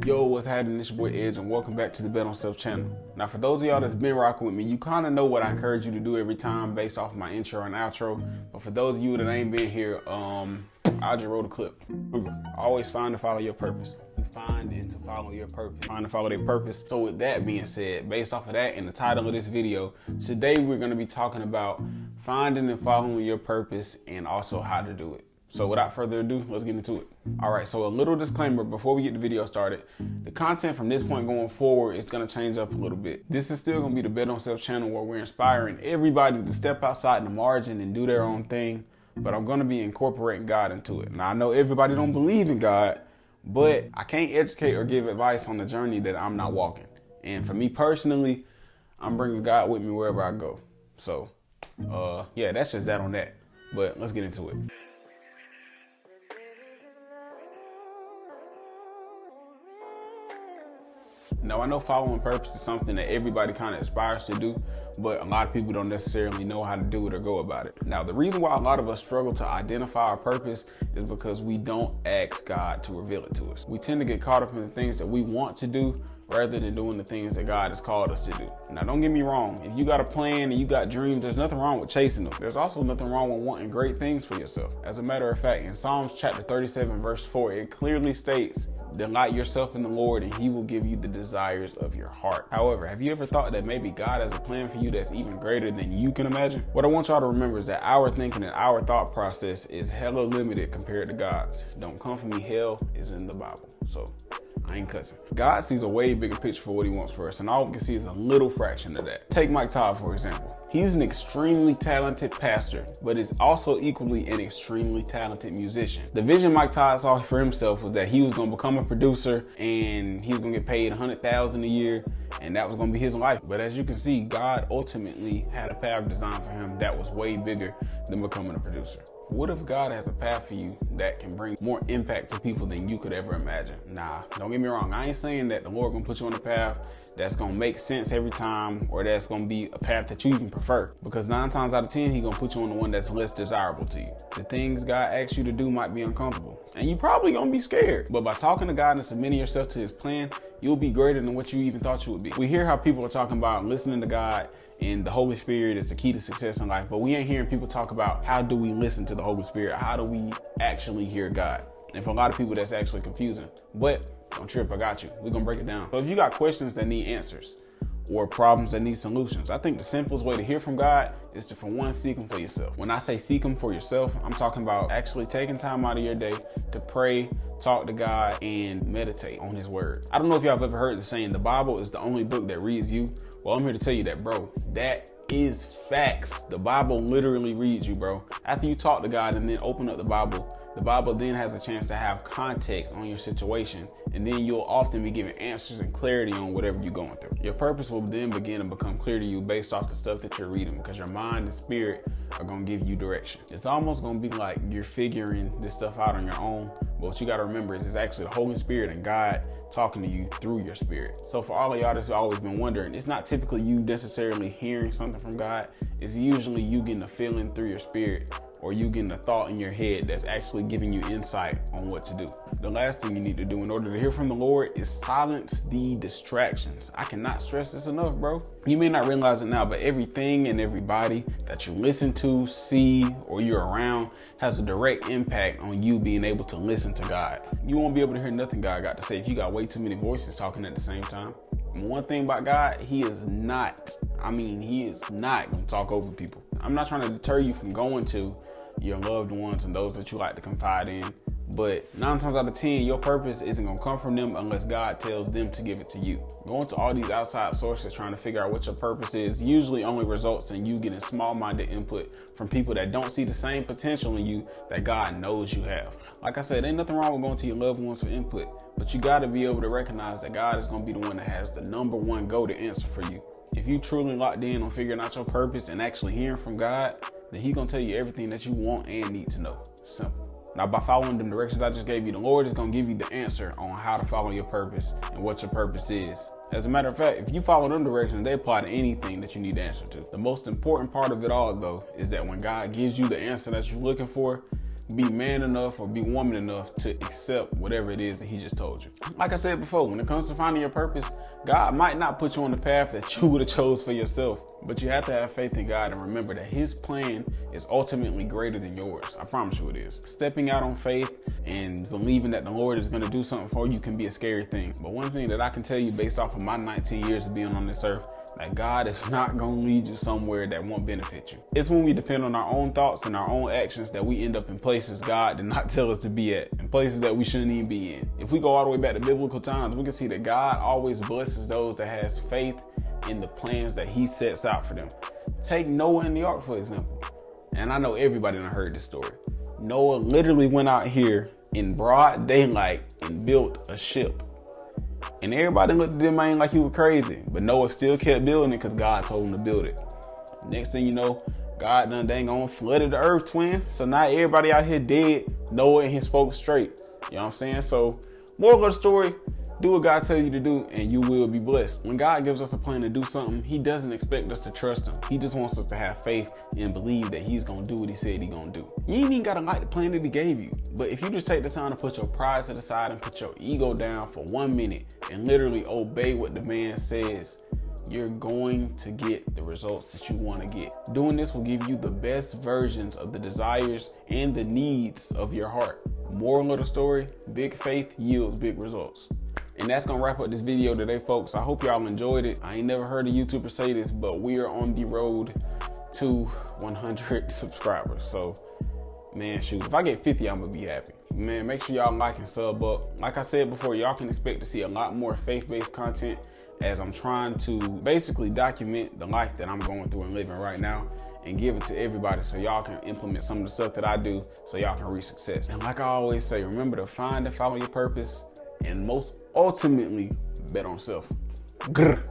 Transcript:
Yo, what's happening? It's your boy Edge, and welcome back to the Bet on Self channel. Now, for those of y'all that's been rocking with me, you kind of know what I encourage you to do every time based off my intro and outro. But for those of you that ain't been here, I just wrote a clip. Always find to follow your purpose. You find it to follow your purpose. Find to follow their purpose. So with that being said, based off of that and the title of this video, today we're going to be talking about finding and following your purpose and also how to do it. So without further ado, let's get into it. All right, so a little disclaimer before we get the video started. The content from this point going forward is gonna change up a little bit. This is still gonna be the Bet on Self channel where we're inspiring everybody to step outside the margin and do their own thing, but I'm gonna be incorporating God into it. Now I know everybody don't believe in God, but I can't educate or give advice on the journey that I'm not walking. And for me personally, I'm bringing God with me wherever I go. So, yeah, that's just that on that, but let's get into it. Now, I know following purpose is something that everybody kind of aspires to do, but a lot of people don't necessarily know how to do it or go about it. Now, the reason why a lot of us struggle to identify our purpose is because we don't ask God to reveal it to us. We tend to get caught up in the things that we want to do rather than doing the things that God has called us to do. Now, don't get me wrong. If you got a plan and you got dreams, there's nothing wrong with chasing them. There's also nothing wrong with wanting great things for yourself. As a matter of fact, in Psalms chapter 37, verse 4, it clearly states, "Delight yourself in the Lord and he will give you the desires of your heart." However, have you ever thought that maybe God has a plan for you that's even greater than you can imagine? What I want y'all to remember is that our thinking and our thought process is hella limited compared to God's. Don't come for me, hell is in the Bible. So I ain't cussing. God sees a way bigger picture for what he wants for us, and all we can see is a little fraction of that. Take Mike Todd, for example. He's an extremely talented pastor, but is also equally an extremely talented musician. The vision Mike Todd saw for himself was that he was going to become a producer and he was going to get paid $100,000 a year, and that was going to be his life. But as you can see, God ultimately had a path designed for him that was way bigger than becoming a producer. What if God has a path for you that can bring more impact to people than you could ever imagine? Nah, don't get me wrong. I ain't saying that the Lord gonna put you on a path that's gonna make sense every time, or that's gonna be a path that you even prefer. Because 9 times out of 10, he gonna put you on the one that's less desirable to you. The things God asks you to do might be uncomfortable, and you probably gonna be scared. But by talking to God and submitting yourself to his plan, you'll be greater than what you even thought you would be. We hear how people are talking about listening to God and the Holy Spirit is the key to success in life, but we ain't hearing people talk about how do we listen to the Holy Spirit? How do we actually hear God? And for a lot of people, that's actually confusing. But don't trip, I got you. We're gonna break it down. So if you got questions that need answers or problems that need solutions, I think the simplest way to hear from God is to, for one, seek him for yourself. When I say seek him for yourself, I'm talking about actually taking time out of your day to pray, talk to God, and meditate on his word. I don't know if y'all have ever heard the saying, the Bible is the only book that reads you. Well, I'm here to tell you that, bro. That is facts. The Bible literally reads you, bro. After you talk to God and then open up the Bible then has a chance to have context on your situation, and then you'll often be given answers and clarity on whatever you're going through. Your purpose will then begin to become clear to you based off the stuff that you're reading, because your mind and spirit are going to give you direction. It's almost going to be like you're figuring this stuff out on your own, but what you got to remember is it's actually the Holy Spirit and God talking to you through your spirit. So for all of y'all that's always been wondering, it's not typically you necessarily hearing something from God. It's usually you getting a feeling through your spirit, or you getting a thought in your head that's actually giving you insight on what to do. The last thing you need to do in order to hear from the Lord is silence the distractions. I cannot stress this enough, bro. You may not realize it now, but everything and everybody that you listen to, see, or you're around has a direct impact on you being able to listen to God. You won't be able to hear nothing God got to say if you got way too many voices talking at the same time. And one thing about God, he is not gonna talk over people. I'm not trying to deter you from going to your loved ones and those that you like to confide in, but 9 times out of 10, your purpose isn't gonna come from them unless God tells them to give it to you. Going to all these outside sources trying to figure out what your purpose is usually only results in you getting small-minded input from people that don't see the same potential in you that God knows you have. Like I said, ain't nothing wrong with going to your loved ones for input, but you gotta be able to recognize that God is gonna be the one that has the number one go-to answer for you. If you truly locked in on figuring out your purpose and actually hearing from God, then he gonna tell you everything that you want and need to know. Simple. Now, by following them directions I just gave you, the Lord is gonna give you the answer on how to follow your purpose and what your purpose is. As a matter of fact, if you follow them directions, they apply to anything that you need the answer to. The most important part of it all, though, is that when God gives you the answer that you're looking for, be man enough or be woman enough to accept whatever it is that he just told you. Like I said before, when it comes to finding your purpose, God might not put you on the path that you would have chose for yourself, but you have to have faith in God and remember that his plan is ultimately greater than yours. I promise you it is. Stepping out on faith and believing that the Lord is going to do something for you can be a scary thing. But one thing that I can tell you based off of my 19 years of being on this earth, that God is not going to lead you somewhere that won't benefit you. It's when we depend on our own thoughts and our own actions that we end up in places God did not tell us to be at, and places that we shouldn't even be in. If we go all the way back to biblical times, we can see that God always blesses those that has faith in the plans that he sets out for them. Take Noah and the ark, for example. And I know everybody done heard this story. Noah literally went out here in broad daylight and built a ship. And everybody looked at them man like he was crazy. But Noah still kept building it because God told him to build it. Next thing you know, God done dang on flooded the earth, twin. So now everybody out here dead, Noah and his folks straight. You know what I'm saying? So moral of the story, do what God tells you to do and you will be blessed. When God gives us a plan to do something, he doesn't expect us to trust him. He just wants us to have faith and believe that he's going to do what he said he's going to do. You ain't even got to like the plan that he gave you. But if you just take the time to put your pride to the side and put your ego down for 1 minute and literally obey what the man says, you're going to get the results that you want to get. Doing this will give you the best versions of the desires and the needs of your heart. Moral of the story, big faith yields big results. And that's gonna wrap up this video today, folks. I hope y'all enjoyed it. I ain't never heard a YouTuber say this, but we are on the road to 100 subscribers. So, man, shoot, if I get 50, I'm gonna be happy. Man, make sure y'all like and sub up. Like I said before, y'all can expect to see a lot more faith-based content as I'm trying to basically document the life that I'm going through and living right now and give it to everybody so y'all can implement some of the stuff that I do so y'all can reach success. And like I always say, remember to find and follow your purpose, and most ultimately bet on self. Grr.